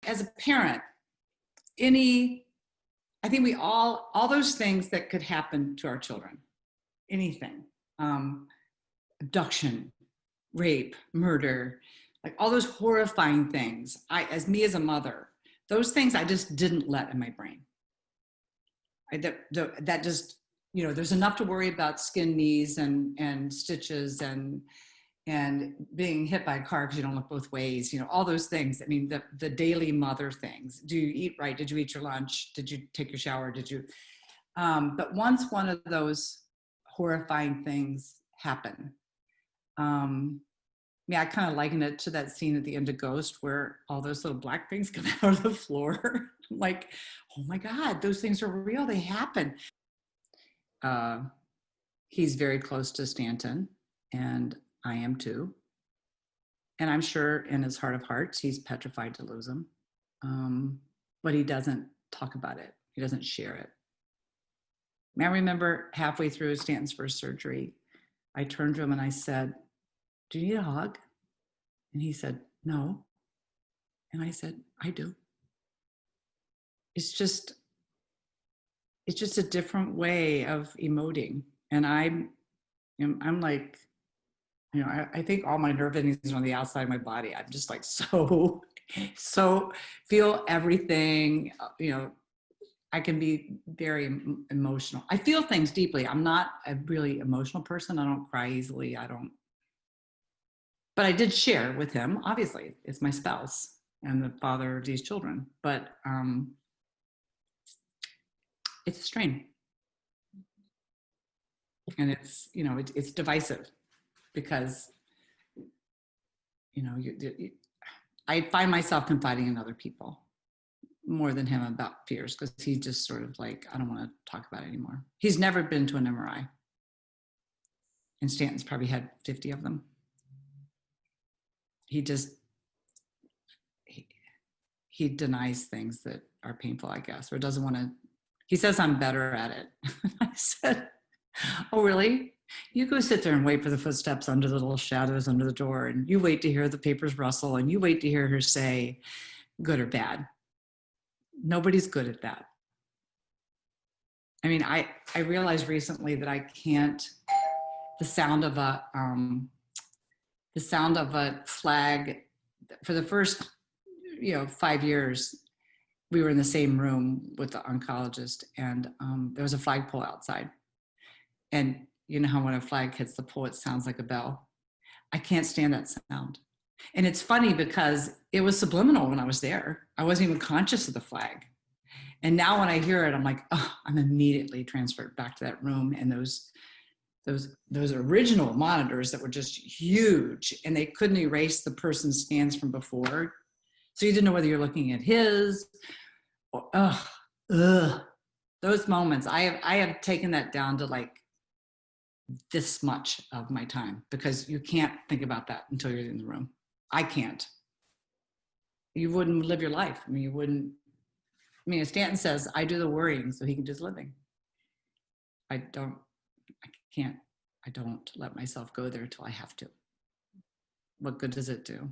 As a parent, I think we all those things that could happen to our children, anything, abduction, rape, murder, like all those horrifying things. As a mother, those things I just didn't let in my brain. That just, there's enough to worry about skin knees and stitches and being hit by a car because you don't look both ways, all those things. I mean, the daily mother things. Do you eat right? Did you eat your lunch? Did you take your shower? Did you? But once one of those horrifying things happen, I kind of liken it to that scene at the end of Ghost where all those little black things come out of the floor. I'm like, oh my God, those things are real. They happen. He's very close to Stanton, and I am too. And I'm sure in his heart of hearts, he's petrified to lose him. But he doesn't talk about it. He doesn't share it. I remember halfway through Stanton's first surgery, I turned to him and I said, "Do you need a hug?" And he said, "No." And I said, "I do." It's just a different way of emoting. And I'm like, I think all my nerve endings are on the outside of my body. I'm just like, so feel everything, I can be very emotional. I feel things deeply. I'm not a really emotional person. I don't cry easily. But I did share with him, obviously, it's my spouse and the father of these children, but it's a strain. And it's, it's divisive because, I find myself confiding in other people more than him about fears because he's just sort of like, I don't want to talk about it anymore. He's never been to an MRI. And Stanton's probably had 50 of them. He denies things that are painful, I guess, or doesn't want to. He says I'm better at it. I said, "Oh, really? You go sit there and wait for the footsteps under the little shadows under the door, and you wait to hear the papers rustle, and you wait to hear her say good or bad. Nobody's good at that." I mean, I realized recently that I can't. The sound of a flag for the first 5 years, we were in the same room with the oncologist, and there was a flagpole outside. And you know how when a flag hits the pole, it sounds like a bell. I can't stand that sound. And it's funny because it was subliminal when I was there. I wasn't even conscious of the flag. And now when I hear it, I'm like, oh, I'm immediately transferred back to that room. And those original monitors that were just huge, and they couldn't erase the person's scans from before. So you didn't know whether you're looking at his or, those moments. I have taken that down to like this much of my time because you can't think about that until you're in the room. I can't. You wouldn't live your life. I mean, you wouldn't. I mean, as Stanton says, I do the worrying so he can do the living. I don't let myself go there till I have to. What good does it do?